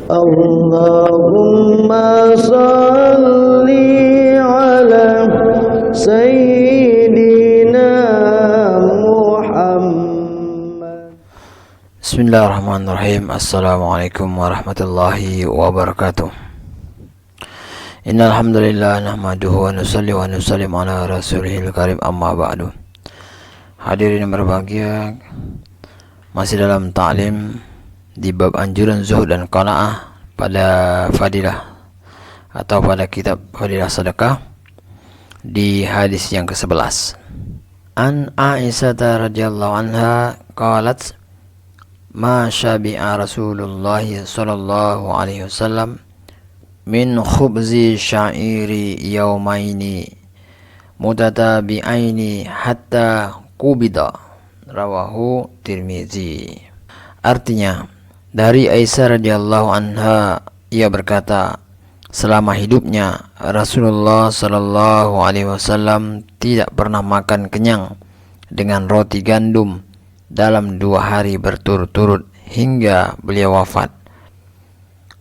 Allahumma salli ala Sayyidina Muhammad. Bismillahirrahmanirrahim. Assalamualaikum warahmatullahi wabarakatuh. Innal hamdalillah nahmaduhu wa nusalli wa nusallim ala rasulihil karim, amma ba'du. Hadirin yang berbahagia, masih dalam ta'lim di bab anjuran zuhud dan qanaah pada fadilah atau pada kitab Fadilah Sedekah di hadis yang ke-11. An Aisyah radhiyallahu anha qalat ma syabi'a Rasulullah sallallahu alaihi wasallam min khubzi sya'iri yaumaini mutatabi'aini hatta kubida, rawahu Tirmizi. Artinya, dari Aisyah radhiyallahu anha, ia berkata, selama hidupnya Rasulullah sallallahu alaihi wasallam tidak pernah makan kenyang dengan roti gandum dalam 2 hari berturut-turut hingga beliau wafat.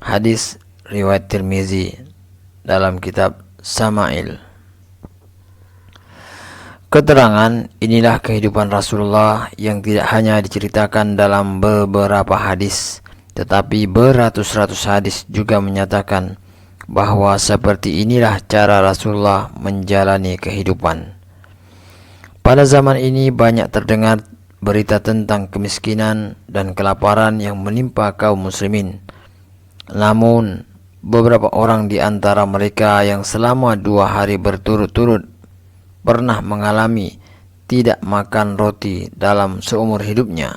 Hadis riwayat Tirmizi dalam kitab Sama'il. Keterangan inilah kehidupan Rasulullah yang tidak hanya diceritakan dalam beberapa hadis, tetapi beratus-ratus hadis juga menyatakan bahwa seperti inilah cara Rasulullah menjalani kehidupan. Pada zaman ini banyak terdengar berita tentang kemiskinan dan kelaparan yang menimpa kaum muslimin. Namun, beberapa orang di antara mereka yang selama 2 hari berturut-turut pernah mengalami tidak makan roti dalam seumur hidupnya.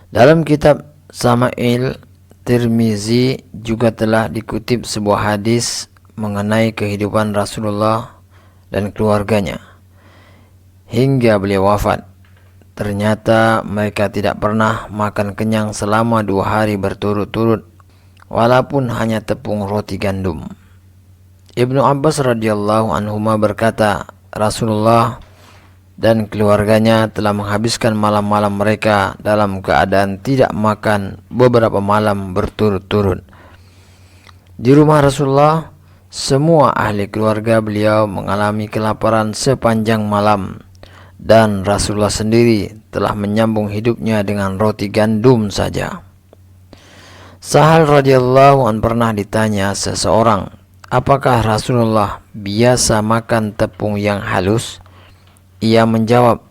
Dalam kitab Sama'il, Tirmizi juga telah dikutip sebuah hadis mengenai kehidupan Rasulullah dan keluarganya hingga beliau wafat. Ternyata mereka tidak pernah makan kenyang selama 2 hari berturut-turut, walaupun hanya tepung roti gandum. Ibnu Abbas radhiyallahu anhuma berkata, Rasulullah dan keluarganya telah menghabiskan malam-malam mereka dalam keadaan tidak makan beberapa malam berturut-turut. Di rumah Rasulullah, semua ahli keluarga beliau mengalami kelaparan sepanjang malam, dan Rasulullah sendiri telah menyambung hidupnya dengan roti gandum saja. Sahal radhiyallahu anhu pernah ditanya seseorang, apakah Rasulullah biasa makan tepung yang halus? Ia menjawab,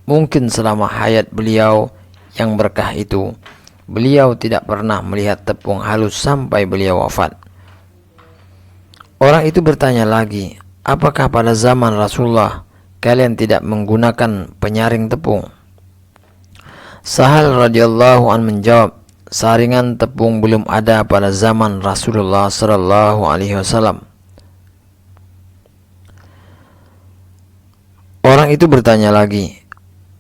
mungkin selama hayat beliau yang berkah itu, beliau tidak pernah melihat tepung halus sampai beliau wafat. Orang itu bertanya lagi, apakah pada zaman Rasulullah kalian tidak menggunakan penyaring tepung? Sahal radhiyallahu anhu menjawab, saringan tepung belum ada pada zaman Rasulullah sallallahu alaihi wasallam. Orang itu bertanya lagi,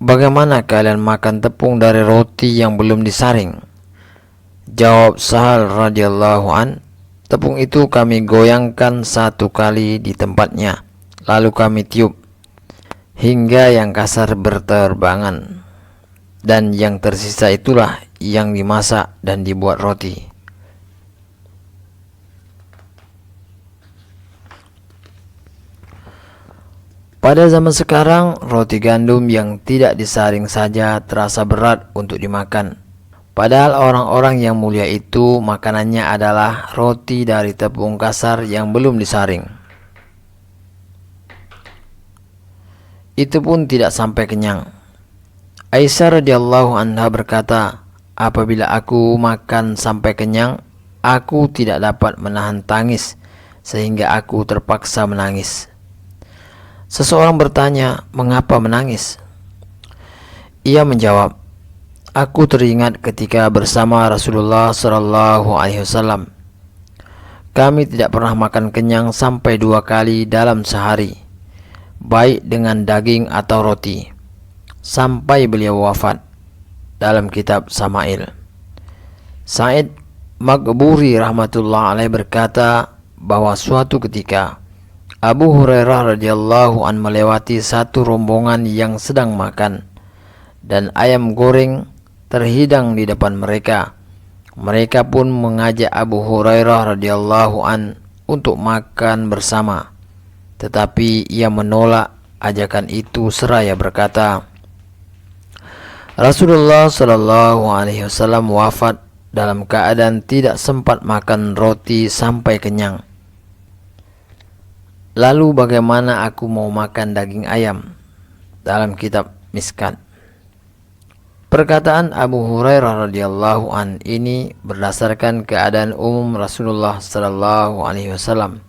bagaimana kalian makan tepung dari roti yang belum disaring? Jawab Sahal radhiyallahu an, tepung itu kami goyangkan 1 kali di tempatnya, lalu kami tiup hingga yang kasar berterbangan, dan yang tersisa itulah yang dimasak dan dibuat roti. Pada zaman sekarang, roti gandum yang tidak disaring saja terasa berat untuk dimakan. Padahal orang-orang yang mulia itu makanannya adalah roti dari tepung kasar yang belum disaring. Itu pun tidak sampai kenyang. Aisyah radhiyallahu anha berkata, apabila aku makan sampai kenyang, aku tidak dapat menahan tangis sehingga aku terpaksa menangis. Seseorang bertanya, mengapa menangis? Ia menjawab, aku teringat ketika bersama Rasulullah sallallahu alaihi wasallam. Kami tidak pernah makan kenyang sampai 2 kali dalam sehari, baik dengan daging atau roti, sampai beliau wafat. Dalam kitab Sama'il. Sa'id Maghburi rahmatullah alaih berkata bahwa suatu ketika Abu Hurairah radhiyallahu an melewati satu rombongan yang sedang makan, dan ayam goreng terhidang di depan mereka. Mereka pun mengajak Abu Hurairah radhiyallahu an untuk makan bersama, tetapi ia menolak ajakan itu seraya berkata, Rasulullah Shallallahu Alaihi Wasallam wafat dalam keadaan tidak sempat makan roti sampai kenyang. Lalu bagaimana aku mau makan daging ayam? Dalam kitab Miskat. Perkataan Abu Hurairah radhiyallahu an ini berdasarkan keadaan umum Rasulullah Shallallahu Alaihi Wasallam.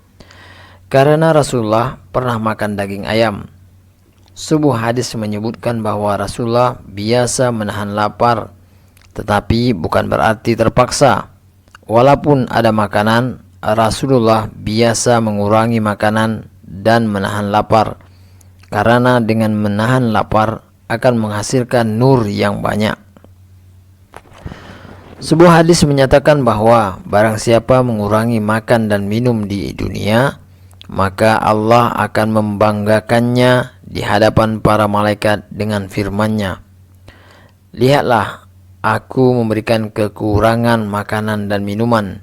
Karena Rasulullah pernah makan daging ayam. Sebuah hadis menyebutkan bahwa Rasulullah biasa menahan lapar, tetapi bukan berarti terpaksa. Walaupun ada makanan, Rasulullah biasa mengurangi makanan dan menahan lapar, karena dengan menahan lapar akan menghasilkan nur yang banyak. Sebuah hadis menyatakan bahwa barang siapa mengurangi makan dan minum di dunia, maka Allah akan membanggakannya di hadapan para malaikat dengan firman-Nya, lihatlah, aku memberikan kekurangan makanan dan minuman,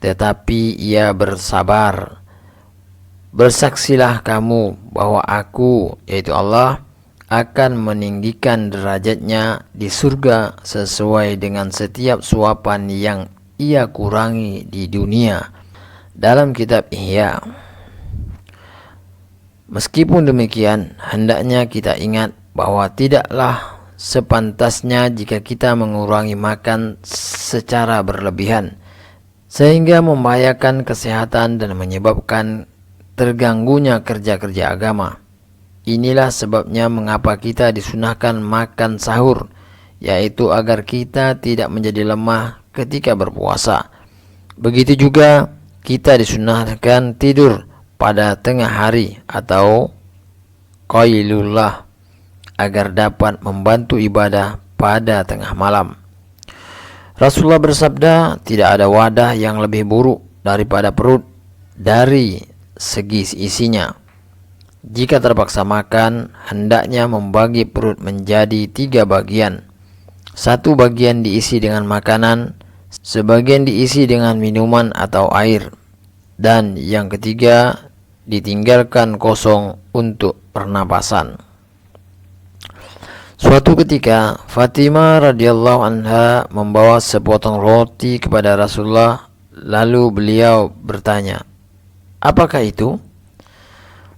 tetapi ia bersabar. Bersaksilah kamu bahwa aku, yaitu Allah, akan meninggikan derajatnya di surga sesuai dengan setiap suapan yang ia kurangi di dunia. Dalam kitab Ihya. Meskipun demikian, hendaknya kita ingat bahwa tidaklah sepantasnya jika kita mengurangi makan secara berlebihan, sehingga membahayakan kesehatan dan menyebabkan terganggunya kerja-kerja agama. Inilah sebabnya mengapa kita disunahkan makan sahur, yaitu agar kita tidak menjadi lemah ketika berpuasa. Begitu juga kita disunahkan tidur pada tengah hari atau qailullah agar dapat membantu ibadah pada tengah malam. Rasulullah bersabda, tidak ada wadah yang lebih buruk daripada perut dari segi isinya. Jika terpaksa makan, hendaknya membagi perut menjadi 3 bagian. 1 bagian diisi dengan makanan, sebagian diisi dengan minuman atau air, dan yang ketiga ditinggalkan kosong untuk pernapasan. Suatu ketika Fatimah radhiyallahu anha membawa sepotong roti kepada Rasulullah, lalu beliau bertanya, apakah itu?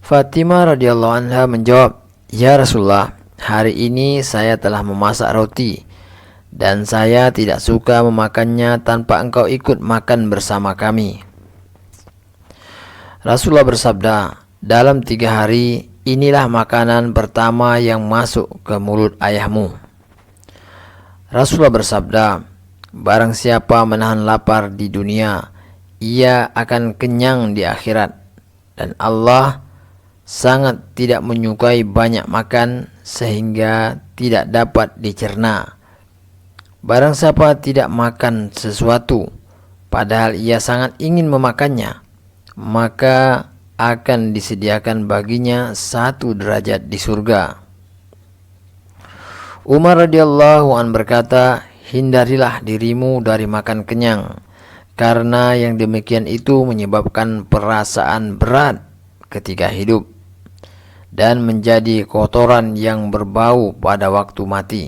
Fatimah radhiyallahu anha menjawab, ya Rasulullah, hari ini saya telah memasak roti dan saya tidak suka memakannya tanpa engkau ikut makan bersama kami. Rasulullah bersabda, dalam 3 hari inilah makanan pertama yang masuk ke mulut ayahmu. Rasulullah bersabda, barang siapa menahan lapar di dunia, ia akan kenyang di akhirat, dan Allah sangat tidak menyukai banyak makan sehingga tidak dapat dicerna. Barang siapa tidak makan sesuatu padahal ia sangat ingin memakannya, maka akan disediakan baginya 1 derajat di surga. Umar radhiyallahu an berkata, hindarilah dirimu dari makan kenyang, karena yang demikian itu menyebabkan perasaan berat ketika hidup dan menjadi kotoran yang berbau pada waktu mati.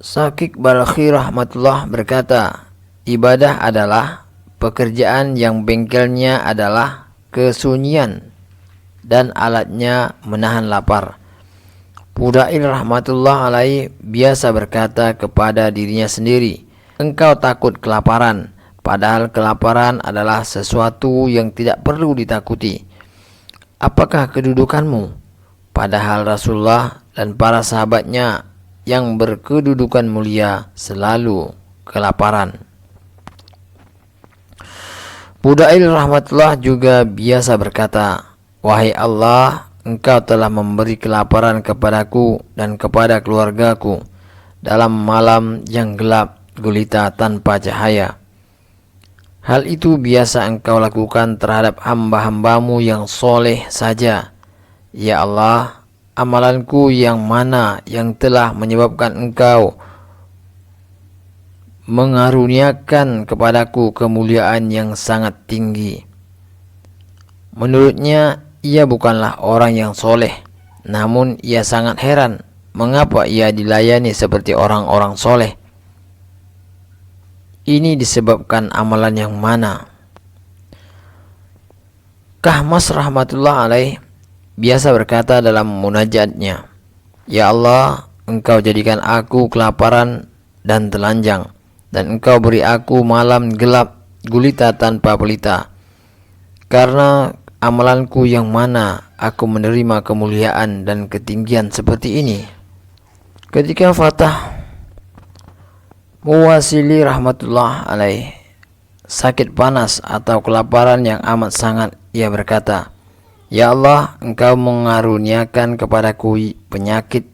Syakik Balkhi rahmatullah berkata, ibadah adalah pekerjaan yang bengkelnya adalah kesunyian dan alatnya menahan lapar. Fudail rahmatullah alaih biasa berkata kepada dirinya sendiri, engkau takut kelaparan, padahal kelaparan adalah sesuatu yang tidak perlu ditakuti. Apakah kedudukanmu? Padahal Rasulullah dan para sahabatnya yang berkedudukan mulia selalu kelaparan. Fudail rahmatullah juga biasa berkata, wahai Allah, engkau telah memberi kelaparan kepadaku dan kepada keluargaku dalam malam yang gelap gulita tanpa cahaya. Hal itu biasa engkau lakukan terhadap hamba-hambamu yang soleh saja. Ya Allah, amalanku yang mana yang telah menyebabkan engkau mengaruniakan kepadaku kemuliaan yang sangat tinggi. Menurutnya, ia bukanlah orang yang soleh, namun ia sangat heran mengapa ia dilayani seperti orang-orang soleh. Ini disebabkan amalan yang mana? Kahmas rahmatullah alaih biasa berkata dalam munajatnya, "Ya Allah, Engkau jadikan aku kelaparan dan telanjang, dan Engkau beri aku malam gelap gulita tanpa pelita. Karena amalanku yang mana aku menerima kemuliaan dan ketinggian seperti ini?" Ketika Fatah Muwasili rahmatullah alaih sakit panas atau kelaparan yang amat sangat, ia berkata, "Ya Allah, Engkau mengaruniakan kepadaku penyakit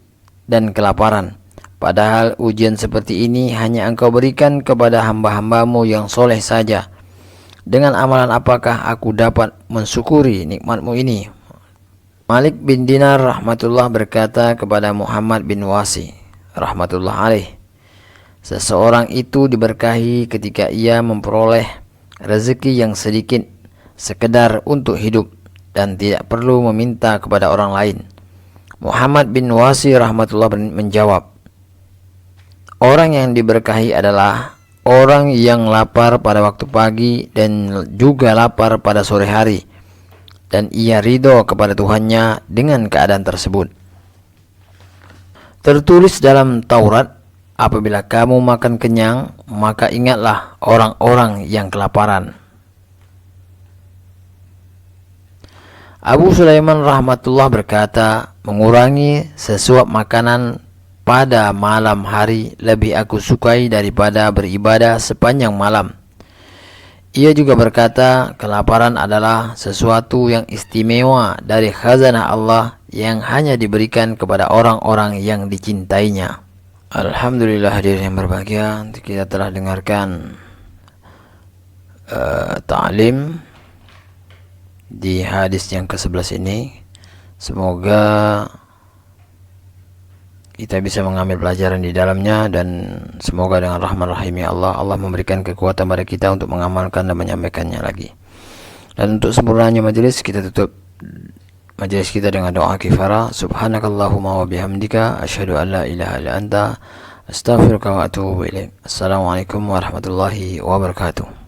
dan kelaparan. Padahal ujian seperti ini hanya Engkau berikan kepada hamba-hambamu yang soleh saja. Dengan amalan apakah aku dapat mensyukuri nikmatmu ini?" Malik bin Dinar rahmatullah berkata kepada Muhammad bin Wasi rahmatullah alaih, "Seseorang itu diberkahi ketika ia memperoleh rezeki yang sedikit sekedar untuk hidup dan tidak perlu meminta kepada orang lain." Muhammad bin Wasi rahmatullah menjawab, "Orang yang diberkahi adalah orang yang lapar pada waktu pagi dan juga lapar pada sore hari, dan ia ridho kepada Tuhannya dengan keadaan tersebut." Tertulis dalam Taurat, apabila kamu makan kenyang, maka ingatlah orang-orang yang kelaparan. Abu Sulaiman rahmatullah berkata, "Mengurangi sesuap makanan pada malam hari lebih aku sukai daripada beribadah sepanjang malam." Ia juga berkata, kelaparan adalah sesuatu yang istimewa dari khazanah Allah yang hanya diberikan kepada orang-orang yang dicintainya. Alhamdulillah, hadirin yang berbahagia, kita telah dengarkan ta'lim di hadis yang ke-11 ini. Semoga kita bisa mengambil pelajaran di dalamnya, dan semoga dengan rahman rahimnya Allah memberikan kekuatan pada kita untuk mengamalkan dan menyampaikannya lagi. Dan untuk sempurnanya majelis, kita tutup majelis kita dengan doa kifara. Subhanakallahumma wa bihamdika asyhadu an la ilaha illa anta astaghfiruka wa atubu ilaik. Assalamualaikum warahmatullahi wabarakatuh.